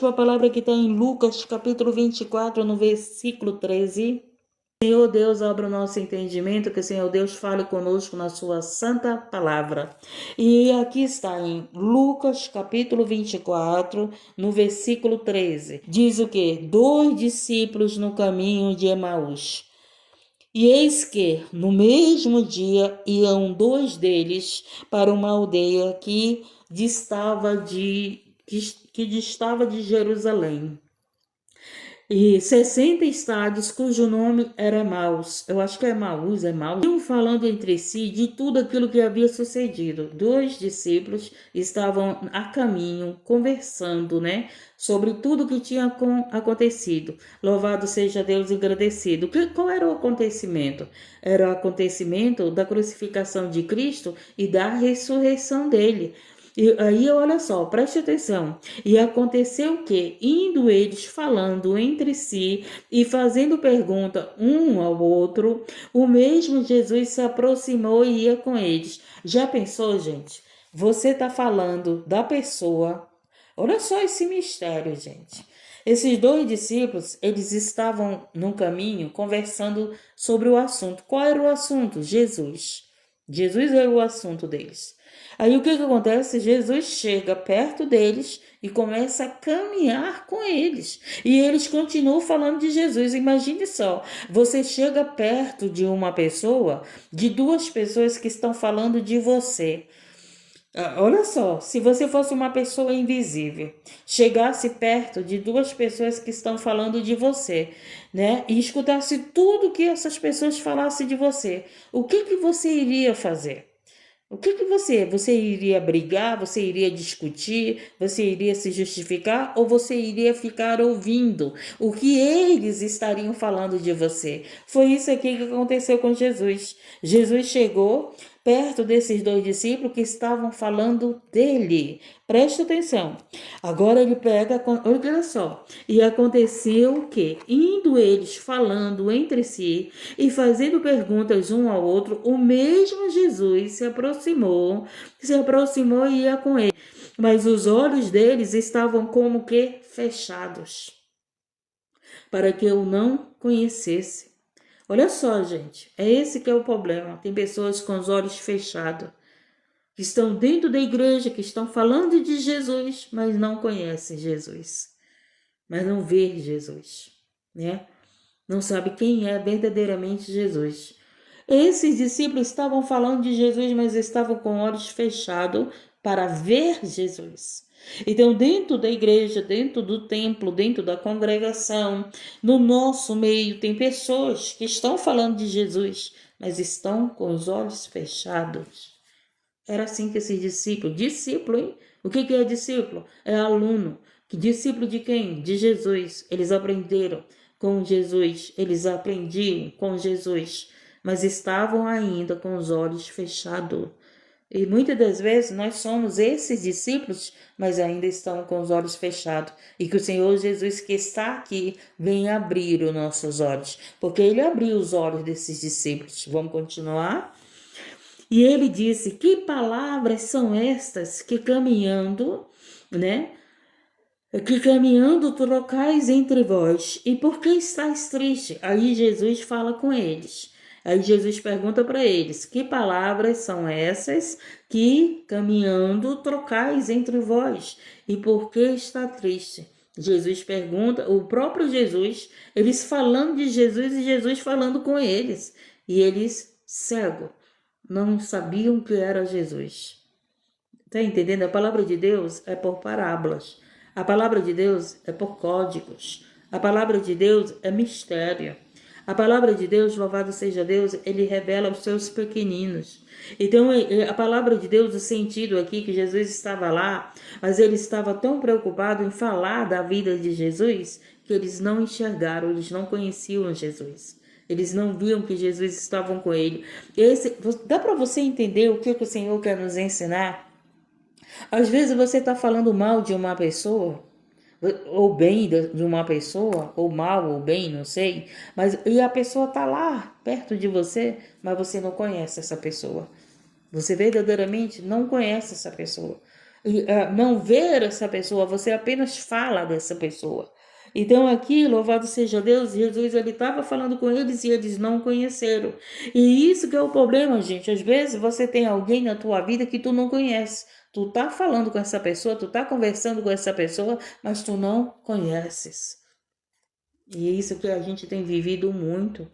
para a palavra que está em Lucas, capítulo 24, no versículo 13. Senhor Deus, abra o nosso entendimento, que o Senhor Deus fale conosco na sua santa palavra. E aqui está em Lucas, capítulo 24, no versículo 13. Diz o quê? 2 discípulos no caminho de Emaús. E eis que, no mesmo dia, iam 2 deles para uma aldeia que distava de Jerusalém. E 60 estádios, cujo nome era Emaús. Eu acho que é Emaús. Iam falando entre si de tudo aquilo que havia sucedido. 2 discípulos estavam a caminho, conversando, sobre tudo que tinha acontecido. Louvado seja Deus e agradecido. Qual era o acontecimento? Era o acontecimento da crucificação de Cristo e da ressurreição dele. E aí, olha só, preste atenção. E aconteceu que, indo eles falando entre si e fazendo pergunta um ao outro, o mesmo Jesus se aproximou e ia com eles. Já pensou, gente? Você está falando da pessoa. Olha só esse mistério, gente. Esses 2 discípulos, eles estavam no caminho conversando sobre o assunto. Qual era o assunto? Jesus. Jesus era o assunto deles. Aí o que acontece? Jesus chega perto deles e começa a caminhar com eles. E eles continuam falando de Jesus. Imagine só, você chega perto de uma pessoa, de 2 pessoas que estão falando de você. Olha só, se você fosse uma pessoa invisível, chegasse perto de 2 pessoas que estão falando de você, e escutasse tudo que essas pessoas falassem de você, o que você iria fazer? O que você iria brigar, você iria discutir, você iria se justificar ou você iria ficar ouvindo o que eles estariam falando de você? Foi isso aqui que aconteceu com Jesus. Jesus chegou perto desses 2 discípulos que estavam falando dele. Presta atenção. Agora ele pega, olha só. E aconteceu o quê? Indo eles falando entre si e fazendo perguntas um ao outro, o mesmo Jesus se aproximou e ia com ele. Mas os olhos deles estavam como que fechados, para que eu não conhecesse. Olha só, gente, é esse que é o problema. Tem pessoas com os olhos fechados, que estão dentro da igreja, que estão falando de Jesus, mas não conhecem Jesus, mas não vê Jesus, Não sabe quem é verdadeiramente Jesus. Esses discípulos estavam falando de Jesus, mas estavam com olhos fechados para ver Jesus. Então, dentro da igreja, dentro do templo, dentro da congregação, no nosso meio, tem pessoas que estão falando de Jesus, mas estão com os olhos fechados. Era assim que esses discípulo, hein? O que é discípulo? É aluno. Discípulo de quem? De Jesus. Eles aprenderam com Jesus, eles aprendiam com Jesus, mas estavam ainda com os olhos fechados. E muitas das vezes nós somos esses discípulos, mas ainda estão com os olhos fechados. E que o Senhor Jesus que está aqui venha abrir os nossos olhos, porque Ele abriu os olhos desses discípulos. Vamos continuar? E Ele disse, que palavras são estas que caminhando, que caminhando trocais entre vós, e por que estáis triste? Aí Jesus fala com eles. Aí Jesus pergunta para eles, que palavras são essas que caminhando trocais entre vós? E por que está triste? Jesus pergunta, o próprio Jesus, eles falando de Jesus e Jesus falando com eles. E eles, cego, não sabiam que era Jesus. Está entendendo? A palavra de Deus é por parábolas. A palavra de Deus é por códigos. A palavra de Deus é mistério. A palavra de Deus, louvado seja Deus, Ele revela aos seus pequeninos. Então, a palavra de Deus, o sentido aqui que Jesus estava lá, mas Ele estava tão preocupado em falar da vida de Jesus, que eles não enxergaram, eles não conheciam Jesus. Eles não viam que Jesus estava com ele. Dá para você entender o que o Senhor quer nos ensinar? Às vezes você está falando mal de uma pessoa, ou bem de uma pessoa, ou mal ou bem, não sei, e a pessoa está lá perto de você, mas você não conhece essa pessoa. Você verdadeiramente não conhece essa pessoa. não ver essa pessoa, você apenas fala dessa pessoa. Então aqui, louvado seja Deus, Jesus ele estava falando com eles e eles não conheceram. E isso que é o problema, gente. Às vezes você tem alguém na tua vida que tu não conhece. Tu tá falando com essa pessoa, tu tá conversando com essa pessoa, mas tu não conheces. E é isso que a gente tem vivido muito,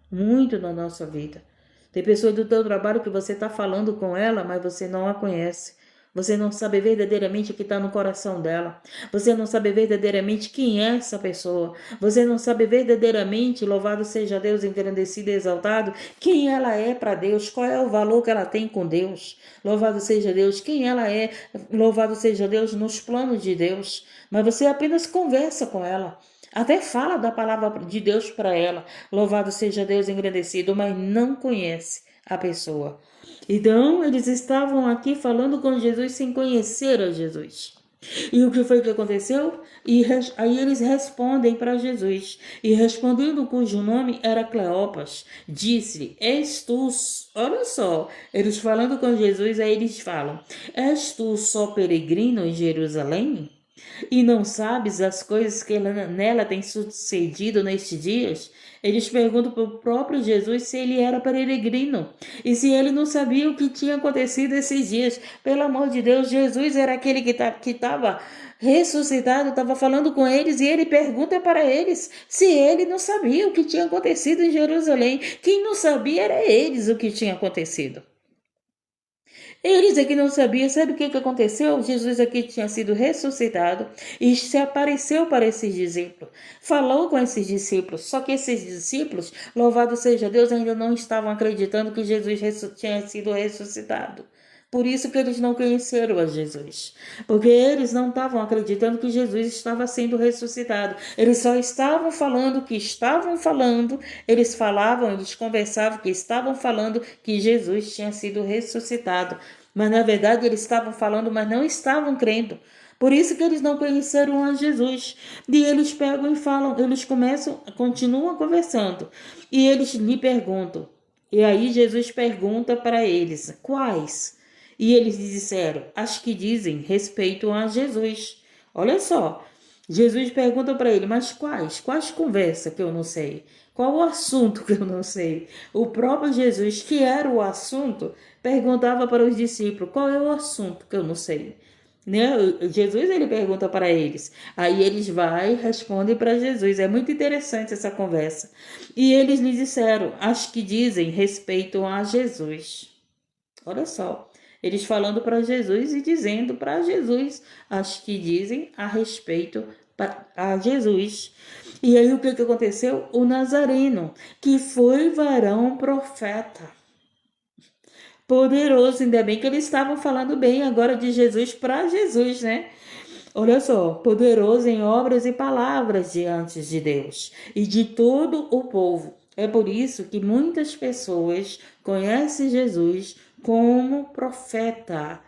muito na nossa vida. Tem pessoas do teu trabalho que você está falando com ela, mas você não a conhece. Você não sabe verdadeiramente o que está no coração dela. Você não sabe verdadeiramente quem é essa pessoa. Você não sabe verdadeiramente, louvado seja Deus, engrandecido e exaltado, quem ela é para Deus, qual é o valor que ela tem com Deus. Louvado seja Deus, quem ela é, louvado seja Deus nos planos de Deus. Mas você apenas conversa com ela. Até fala da palavra de Deus para ela. Louvado seja Deus engrandecido, mas não conhece a pessoa. Então, eles estavam aqui falando com Jesus sem conhecer a Jesus. E o que foi que aconteceu? Aí eles respondem para Jesus. E respondendo, cujo nome era Cleopas, disse-lhe: És tu, olha só, eles falando com Jesus, aí eles falam: És tu só peregrino em Jerusalém? E não sabes as coisas que nela têm sucedido nestes dias? Eles perguntam para o próprio Jesus se ele era peregrino e se ele não sabia o que tinha acontecido esses dias. Pelo amor de Deus, Jesus era aquele que estava ressuscitado, estava falando com eles e ele pergunta para eles se ele não sabia o que tinha acontecido em Jerusalém. Quem não sabia era eles o que tinha acontecido. Eles aqui não sabiam, sabe o que aconteceu? Jesus aqui tinha sido ressuscitado e se apareceu para esses discípulos, falou com esses discípulos, só que esses discípulos, louvado seja Deus, ainda não estavam acreditando que Jesus tinha sido ressuscitado. Por isso que eles não conheceram a Jesus, porque eles não estavam acreditando que Jesus estava sendo ressuscitado. Eles só estavam falando que estavam falando, eles falavam, eles conversavam que estavam falando que Jesus tinha sido ressuscitado. Mas na verdade eles estavam falando, mas não estavam crendo. Por isso que eles não conheceram a Jesus. E eles pegam e falam, eles continuam conversando. E eles lhe perguntam. E aí Jesus pergunta para eles, quais? E eles disseram, as que dizem respeito a Jesus. Olha só, Jesus pergunta para ele, mas quais? Quais conversas que eu não sei? Qual o assunto que eu não sei? O próprio Jesus, que era o assunto, perguntava para os discípulos, qual é o assunto que eu não sei? Né? Jesus ele pergunta para eles, aí eles vai e respondem para Jesus. É muito interessante essa conversa. E eles lhe disseram, as que dizem respeito a Jesus. Olha só. Eles falando para Jesus e dizendo para Jesus as que dizem a respeito a Jesus. E aí o que aconteceu? O Nazareno, que foi varão profeta. Poderoso, ainda bem que eles estavam falando bem agora de Jesus para Jesus, né? Olha só, poderoso em obras e palavras diante de Deus e de todo o povo. É por isso que muitas pessoas conhecem Jesus como profeta.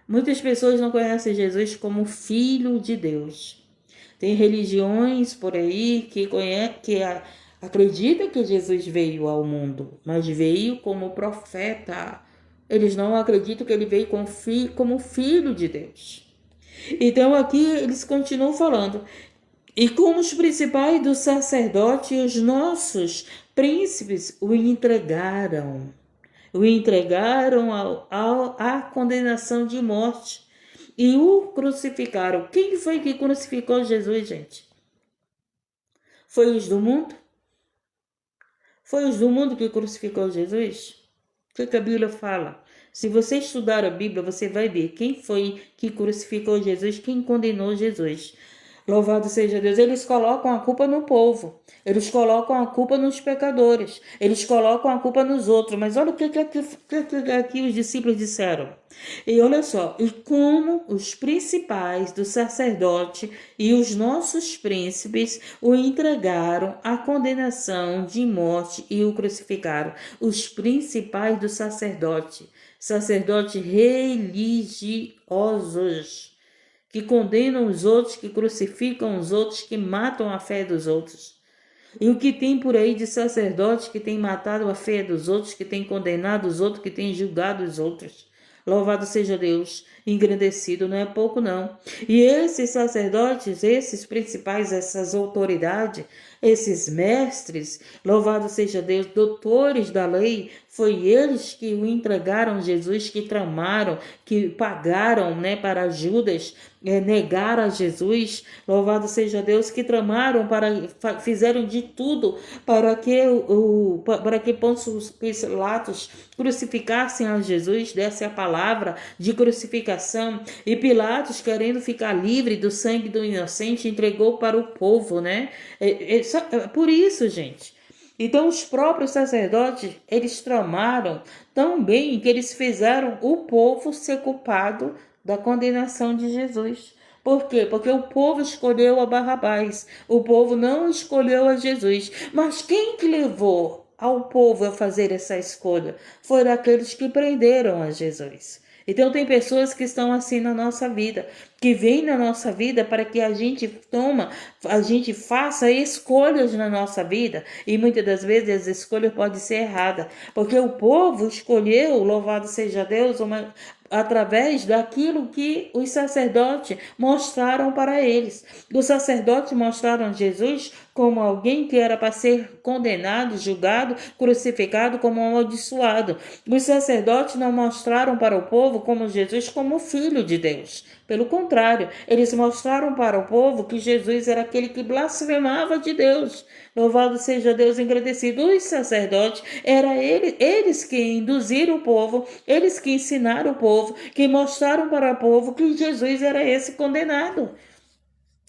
Muitas pessoas não conhecem Jesus como filho de Deus. Tem religiões por aí que acreditam que Jesus veio ao mundo, mas veio como profeta. Eles não acreditam que ele veio como filho de Deus. Então aqui eles continuam falando. E como os principais do sacerdote, os nossos príncipes o entregaram. O entregaram à condenação de morte e o crucificaram. Quem foi que crucificou Jesus, gente? Foi os do mundo? Foi os do mundo que crucificou Jesus? O que a Bíblia fala? Se você estudar a Bíblia, você vai ver quem foi que crucificou Jesus, quem condenou Jesus. Louvado seja Deus. Eles colocam a culpa no povo. Eles colocam a culpa nos pecadores. Eles colocam a culpa nos outros. Mas olha o que aqui os discípulos disseram. E olha só. E como os principais do sacerdote e os nossos príncipes o entregaram à condenação de morte e o crucificaram. Os principais do sacerdote. Sacerdotes religiosos que condenam os outros, que crucificam os outros, que matam a fé dos outros. E o que tem por aí de sacerdotes que tem matado a fé dos outros, que tem condenado os outros, que tem julgado os outros. Louvado seja Deus, engrandecido, não é pouco não. E esses sacerdotes, esses principais, essas autoridades, esses mestres, louvado seja Deus, doutores da lei, foi eles que o entregaram a Jesus, que tramaram, que pagaram, né, para Judas negar a Jesus. Louvado seja Deus, que tramaram, fizeram de tudo para que Pôncio Pilatos crucificassem a Jesus, desse a palavra de crucificação. E Pilatos, querendo ficar livre do sangue do inocente, entregou para o povo, né? Por isso, gente. Então, os próprios sacerdotes, eles tramaram tão bem que eles fizeram o povo ser culpado da condenação de Jesus. Por quê? Porque o povo escolheu a Barrabás, o povo não escolheu a Jesus. Mas quem que levou ao povo a fazer essa escolha? Foram aqueles que prenderam a Jesus. Então tem pessoas que estão assim na nossa vida, que vêm na nossa vida para que a gente faça escolhas na nossa vida, e muitas das vezes as escolhas podem ser erradas, porque o povo escolheu, louvado seja Deus, através daquilo que os sacerdotes mostraram para eles. Os sacerdotes mostraram Jesus como alguém que era para ser condenado, julgado, crucificado, como amaldiçoado. Os sacerdotes não mostraram para o povo como Jesus como filho de Deus. Pelo contrário, eles mostraram para o povo que Jesus era aquele que blasfemava de Deus. Louvado seja Deus, engrandecido. Os sacerdotes, era eles que induziram o povo, eles que ensinaram o povo, que mostraram para o povo que Jesus era esse condenado.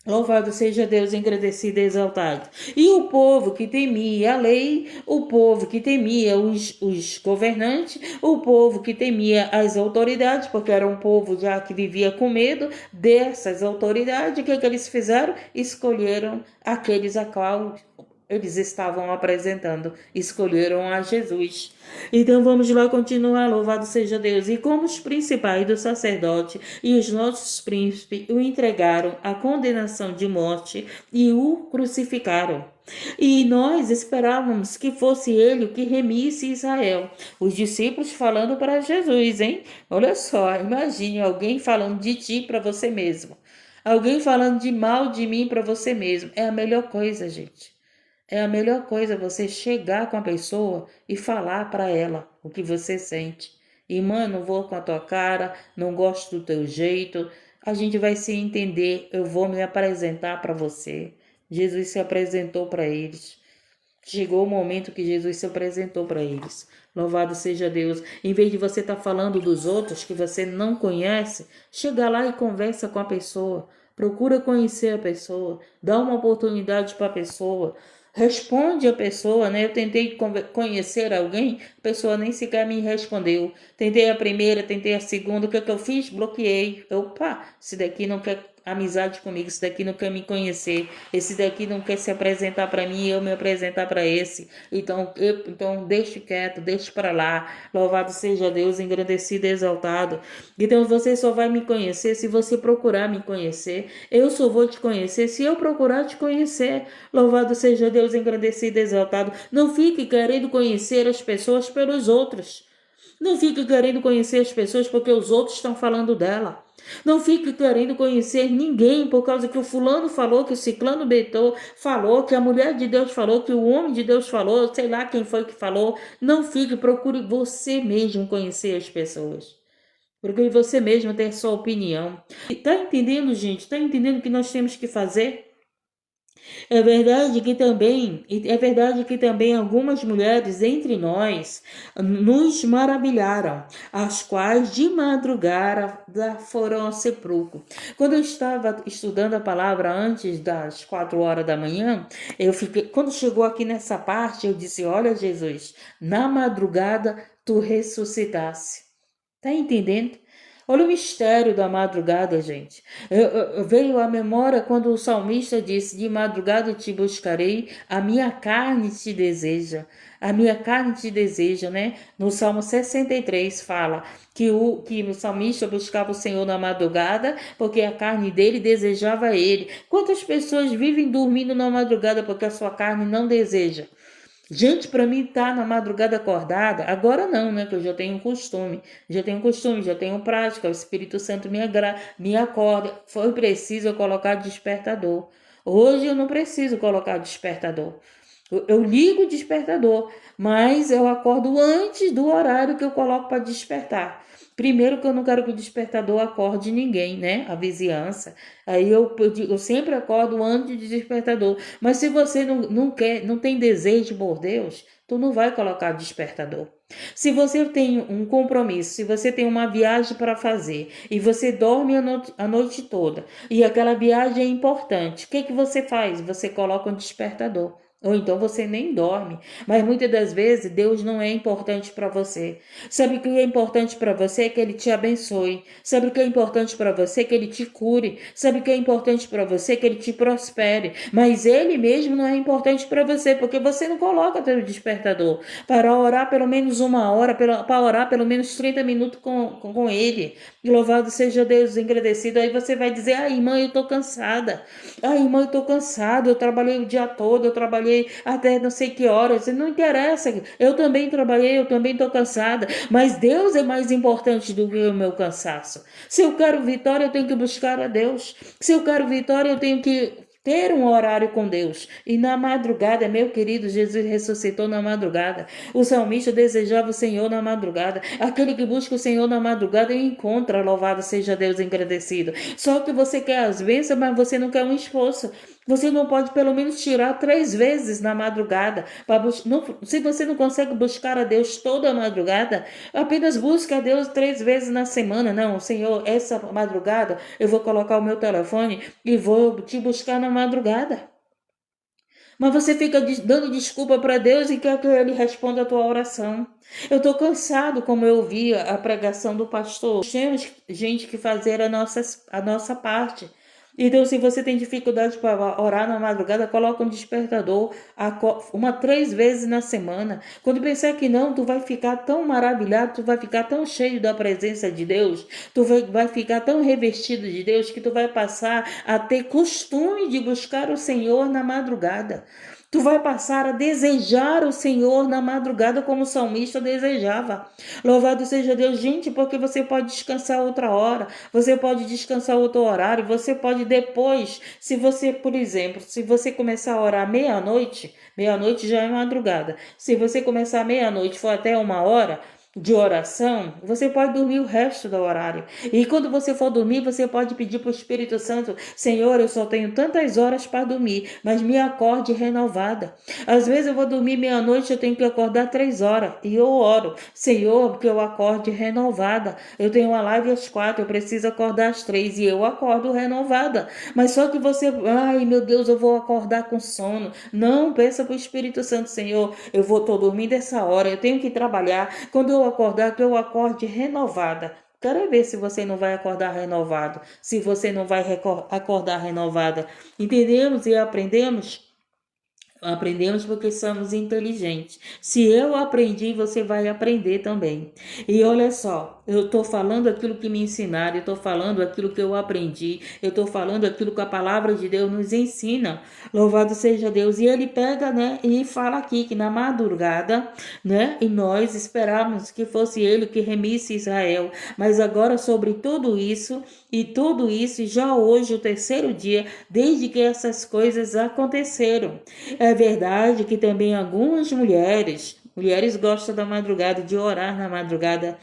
Louvado seja Deus, engrandecido e exaltado. E o povo que temia a lei, o povo que temia os governantes, o povo que temia as autoridades, porque era um povo já que vivia com medo dessas autoridades, o que eles fizeram? Escolheram aqueles a qual eles estavam apresentando, escolheram a Jesus. Então vamos lá continuar, louvado seja Deus. E como os principais do sacerdote e os nossos príncipes o entregaram à condenação de morte e o crucificaram. E nós esperávamos que fosse ele o que remisse Israel. Os discípulos falando para Jesus, hein? Olha só, imagine alguém falando de ti para você mesmo. Alguém falando de mal de mim para você mesmo. É a melhor coisa, gente. É a melhor coisa você chegar com a pessoa e falar para ela o que você sente. Irmã, não vou com a tua cara, não gosto do teu jeito. A gente vai se entender, eu vou me apresentar para você. Jesus se apresentou para eles. Chegou o momento que Jesus se apresentou para eles. Louvado seja Deus. Em vez de você estar falando dos outros que você não conhece, chega lá e conversa com a pessoa. Procura conhecer a pessoa. Dá uma oportunidade para a pessoa. Responde a pessoa, né? Eu tentei conhecer alguém, a pessoa nem sequer me respondeu. Tentei a primeira, tentei a segunda, o que eu fiz? Bloqueei. Opa, esse daqui não quer amizade comigo, esse daqui não quer me conhecer, esse daqui não quer se apresentar para mim e eu me apresentar para esse. Então deixe quieto, deixe para lá. Louvado seja Deus, engrandecido e exaltado. Então você só vai me conhecer se você procurar me conhecer. Eu só vou te conhecer se eu procurar te conhecer. Louvado seja Deus, engrandecido e exaltado. Não fique querendo conhecer as pessoas pelos outros. Não fique querendo conhecer as pessoas porque os outros estão falando dela. Não fique querendo conhecer ninguém por causa que o fulano falou, que o ciclano Betou falou, que a mulher de Deus falou, que o homem de Deus falou, sei lá quem foi que falou. Não fique, procure você mesmo conhecer as pessoas. Procure você mesmo ter sua opinião. Está entendendo, gente? Está entendendo o que nós temos que fazer? É verdade que também algumas mulheres entre nós nos maravilharam, as quais de madrugada foram ao sepulcro. Quando eu estava estudando a palavra antes das 4 horas da manhã, quando chegou aqui nessa parte, eu disse: olha, Jesus, na madrugada tu ressuscitasse. Tá entendendo? Olha o mistério da madrugada, gente. Veio à memória quando o salmista disse: de madrugada te buscarei, a minha carne te deseja. A minha carne te deseja, né? No Salmo 63 fala que o salmista buscava o Senhor na madrugada, porque a carne dele desejava ele. Quantas pessoas vivem dormindo na madrugada porque a sua carne não deseja? Gente, para mim estar na madrugada acordada, agora não, né? Que eu já tenho costume, já tenho prática, o Espírito Santo me acorda. Foi preciso eu colocar despertador. Hoje eu não preciso colocar despertador. Eu ligo o despertador, mas eu acordo antes do horário que eu coloco para despertar. Primeiro que eu não quero que o despertador acorde ninguém, né? A vizinhança. Aí eu sempre acordo antes do despertador. Mas se você não quer, não tem desejo por Deus, tu não vai colocar despertador. Se você tem um compromisso, se você tem uma viagem para fazer e você dorme a noite toda e aquela viagem é importante, o que você faz? Você coloca um despertador. Ou então você nem dorme. Mas muitas das vezes Deus não é importante para você. Sabe o que é importante para você? É que Ele te abençoe. Sabe o que é importante para você? É que Ele te cure. Sabe o que é importante para você? É que Ele te prospere. Mas Ele mesmo não é importante para você, porque você não coloca teu despertador para orar pelo menos uma hora, para orar pelo menos 30 minutos com Ele. E louvado seja Deus, agradecido. Aí você vai dizer, ai, mãe, eu tô cansada. Ai, mãe, eu tô cansado. Eu trabalhei o dia todo, eu trabalhei até não sei que horas. Não interessa. Eu também trabalhei, eu também tô cansada. Mas Deus é mais importante do que o meu cansaço. Se eu quero vitória, eu tenho que buscar a Deus. Se eu quero vitória, eu tenho que ter um horário com Deus. E na madrugada, meu querido, Jesus ressuscitou na madrugada. O salmista desejava o Senhor na madrugada. Aquele que busca o Senhor na madrugada encontra, louvado seja Deus, agradecido. Só que você quer as bênçãos, mas você não quer um esforço. Você não pode pelo menos tirar 3 vezes na madrugada. Se você não consegue buscar a Deus toda a madrugada, apenas busque a Deus 3 vezes na semana. Não, Senhor, essa madrugada eu vou colocar o meu telefone e vou te buscar na madrugada. Mas você fica dando desculpa para Deus e quer que Ele responda a tua oração. Eu estou cansado, como eu ouvi a pregação do pastor. Temos gente que fazer a nossa parte. Então, se você tem dificuldade para orar na madrugada, coloca um despertador 3 vezes na semana. Quando pensar que não, tu vai ficar tão maravilhado, tu vai ficar tão cheio da presença de Deus, tu vai ficar tão revestido de Deus que tu vai passar a ter costume de buscar o Senhor na madrugada. Tu vai passar a desejar o Senhor na madrugada como o salmista desejava. Louvado seja Deus, gente, porque você pode descansar outra hora, você pode descansar outro horário, você pode depois, se você, por exemplo, se você começar a orar meia-noite, meia-noite já é madrugada. Se você começar meia-noite e for até 1 hora de oração, você pode dormir o resto do horário. E quando você for dormir, você pode pedir para o Espírito Santo, Senhor, eu só tenho tantas horas para dormir, mas me acorde renovada. Às vezes eu vou dormir meia-noite, eu tenho que acordar 3 horas. E eu oro, Senhor, que eu acorde renovada. Eu tenho uma live às 4, eu preciso acordar às 3 e eu acordo renovada. Mas só que você, ai meu Deus, eu vou acordar com sono. Não, peça para o Espírito Santo, Senhor, tô dormindo essa hora, eu tenho que trabalhar. Quando eu acordar, que eu acorde renovada. Quero ver se você não vai acordar renovado, se você não vai acordar renovada. Entendemos e aprendemos? Aprendemos porque somos inteligentes. Se eu aprendi, você vai aprender também. E olha só, eu estou falando aquilo que me ensinaram, eu estou falando aquilo que eu aprendi, eu estou falando aquilo que a palavra de Deus nos ensina. Louvado seja Deus. E ele pega, né, e fala aqui que na madrugada, né, e nós esperávamos que fosse ele que remisse Israel. Mas agora sobre tudo isso, já hoje, o 3º dia, desde que essas coisas aconteceram. É verdade que também algumas mulheres gostam da madrugada, de orar na madrugada,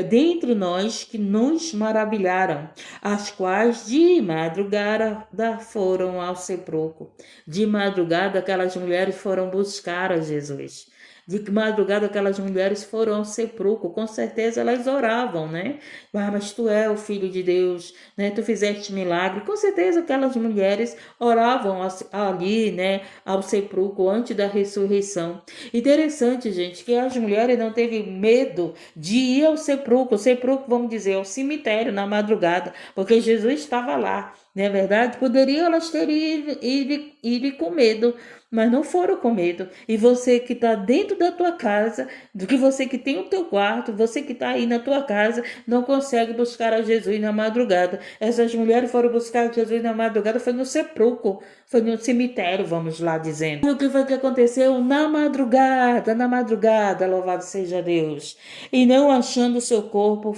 dentre nós que nos maravilharam, as quais de madrugada foram ao sepulcro. De madrugada aquelas mulheres foram buscar a Jesus. De madrugada aquelas mulheres foram ao sepulcro, com certeza elas oravam, né? Mas tu é o Filho de Deus, né? Tu fizeste milagre. Com certeza aquelas mulheres oravam ali, né? Ao sepulcro, antes da ressurreição. Interessante, gente, que as mulheres não teve medo de ir ao sepulcro. O sepulcro, vamos dizer, ao cemitério na madrugada, porque Jesus estava lá. Não é verdade? Poderiam elas ter ido com medo, mas não foram com medo. E você que está dentro da tua casa, do que você que tem o teu quarto, você que está aí na tua casa, não consegue buscar a Jesus na madrugada. Essas mulheres foram buscar Jesus na madrugada, foi no sepulcro, foi no cemitério, vamos lá dizendo. E o que foi que aconteceu? Na madrugada, louvado seja Deus. E não achando seu corpo,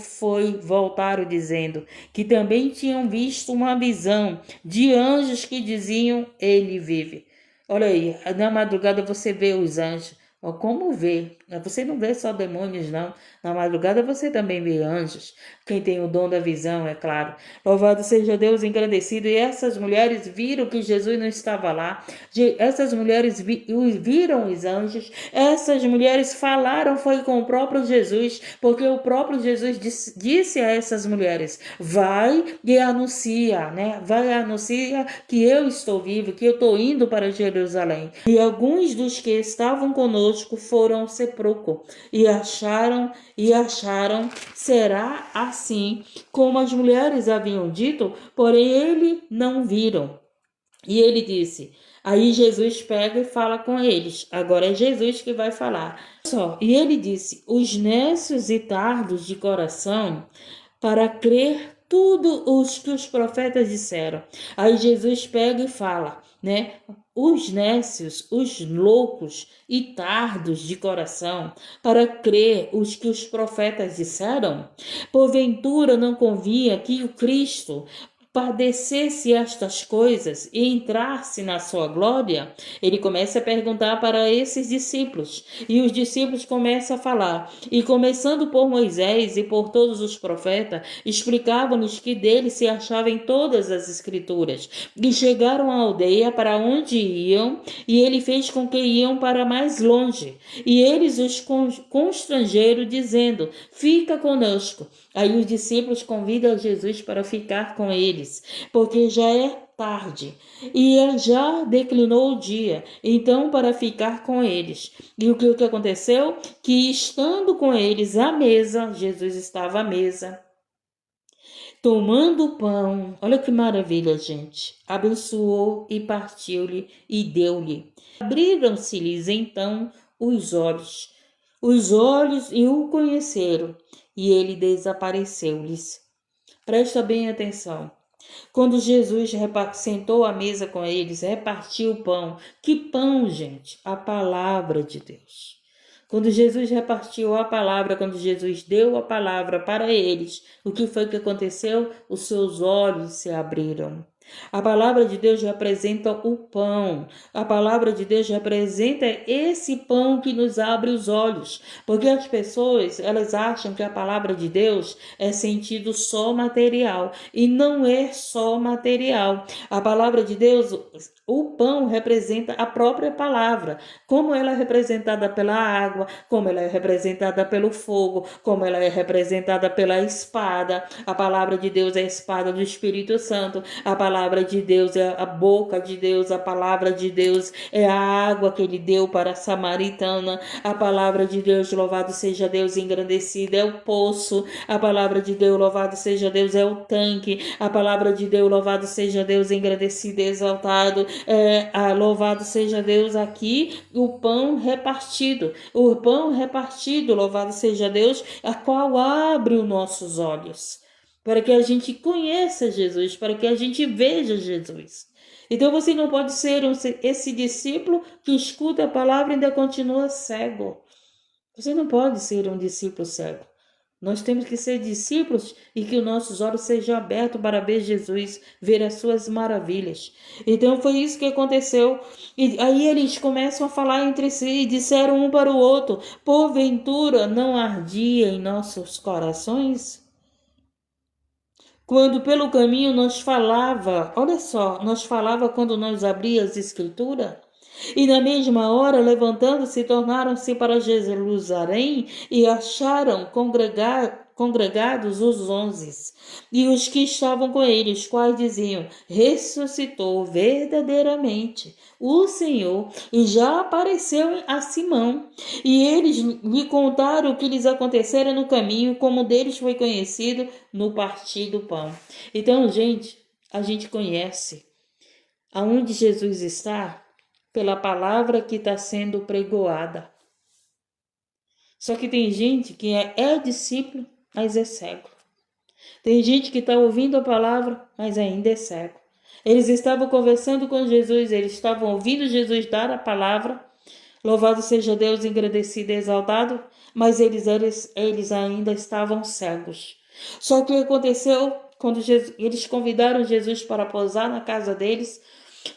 voltaram dizendo que também tinham visto uma visão de anjos que diziam, ele vive. Olha aí, na madrugada você vê os anjos. Ó, como vê? Você não vê só demônios, não. Na madrugada você também vê anjos. Quem tem o dom da visão, é claro. Louvado seja Deus engrandecido. E essas mulheres viram que Jesus não estava lá. Essas mulheres viram os anjos. Essas mulheres falaram, foi com o próprio Jesus. Porque o próprio Jesus disse a essas mulheres, vai e anuncia, né? Vai e anuncia que eu estou vivo, que eu estou indo para Jerusalém. E alguns dos que estavam conosco foram ao sepulcro e acharam, será assim como as mulheres haviam dito, porém ele não viram. E ele disse, aí Jesus pega e fala com eles, agora é Jesus que vai falar. E ele disse, os nécios e tardos de coração, para crer tudo os que os profetas disseram. Aí Jesus pega e fala, né? Os nécios, os loucos e tardos de coração, para crer os que os profetas disseram? Porventura não convinha que o Cristo padecesse estas coisas e entrasse na sua glória? Ele começa a perguntar para esses discípulos, e os discípulos começam a falar, e começando por Moisés e por todos os profetas, explicavam-nos que dele se achavam em todas as escrituras, e chegaram à aldeia para onde iam, e ele fez com que iam para mais longe, e eles os constrangeram, dizendo, fica conosco. Aí os discípulos convidam Jesus para ficar com eles, porque já é tarde e já declinou o dia, então para ficar com eles. E o que aconteceu? Que estando com eles à mesa, Jesus estava à mesa, tomando o pão, olha que maravilha, gente, abençoou e partiu-lhe e deu-lhe. Abriram-se-lhes então os olhos e o conheceram, e ele desapareceu-lhes. Presta bem atenção. Quando Jesus sentou à mesa com eles, repartiu o pão. Que pão, gente? A palavra de Deus. Quando Jesus repartiu a palavra, quando Jesus deu a palavra para eles, o que foi que aconteceu? Os seus olhos se abriram. A palavra de Deus representa o pão. A palavra de Deus representa esse pão que nos abre os olhos. Porque as pessoas, elas acham que a palavra de Deus é sentido só material. E não é só material. A palavra de Deus, o pão representa a própria palavra. Como ela é representada pela água, como ela é representada pelo fogo, como ela é representada pela espada. A palavra de Deus é a espada do Espírito Santo. A palavra de Deus é a boca de Deus, a palavra de Deus é a água que ele deu para a samaritana, a palavra de Deus, louvado seja Deus, engrandecido, é o poço, a palavra de Deus, louvado seja Deus, é o tanque, a palavra de Deus, louvado seja Deus, engrandecido e exaltado, louvado seja Deus aqui, o pão repartido, louvado seja Deus, a qual abre os nossos olhos, para que a gente conheça Jesus, para que a gente veja Jesus. Então você não pode ser esse discípulo que escuta a palavra e ainda continua cego. Você não pode ser um discípulo cego. Nós temos que ser discípulos e que os nossos olhos sejam abertos para ver Jesus, ver as suas maravilhas. Então foi isso que aconteceu. E aí eles começam a falar entre si e disseram um para o outro, porventura não ardia em nossos corações? Quando pelo caminho nós falava, olha só, nós falava quando nós abríamos as escrituras, e na mesma hora, levantando-se, tornaram-se para Jerusalém e acharam congregados os 11 e os que estavam com eles, quais diziam, ressuscitou verdadeiramente o Senhor e já apareceu a Simão. E eles lhe contaram o que lhes acontecera no caminho, como deles foi conhecido no partir do pão. Então, gente, a gente conhece aonde Jesus está pela palavra que está sendo pregoada. Só que tem gente que é discípulo, mas é cego. Tem gente que está ouvindo a palavra, mas ainda é cego. Eles estavam conversando com Jesus, eles estavam ouvindo Jesus dar a palavra. Louvado seja Deus, engrandecido e exaltado, mas eles ainda estavam cegos. Só que o que aconteceu quando eles convidaram Jesus para pousar na casa deles,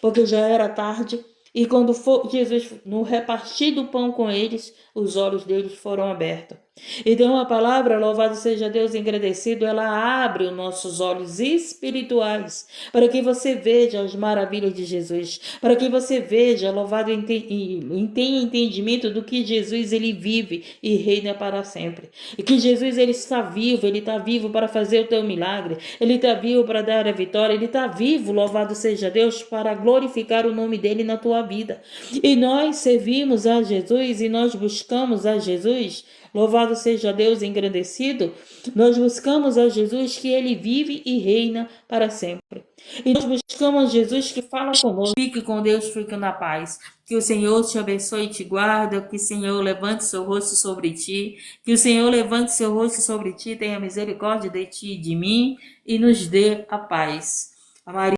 porque já era tarde, e quando Jesus, no repartir do pão com eles, os olhos deles foram abertos. Então a palavra, louvado seja Deus, engrandecido, ela abre os nossos olhos espirituais, para que você veja as maravilhas de Jesus, para que você veja, louvado e tenha entendimento do que Jesus ele vive e reina para sempre. E que Jesus ele está vivo para fazer o teu milagre, ele está vivo para dar a vitória, ele está vivo, louvado seja Deus, para glorificar o nome dele na tua vida. E nós servimos a Jesus e nós buscamos a Jesus. Louvado seja Deus engrandecido, nós buscamos a Jesus que ele vive e reina para sempre. E nós buscamos a Jesus que fala conosco. Fique com Deus, fique na paz. Que o Senhor te abençoe e te guarda, que o Senhor levante seu rosto sobre ti, que o Senhor levante seu rosto sobre ti, tenha misericórdia de ti e de mim e nos dê a paz. A Maria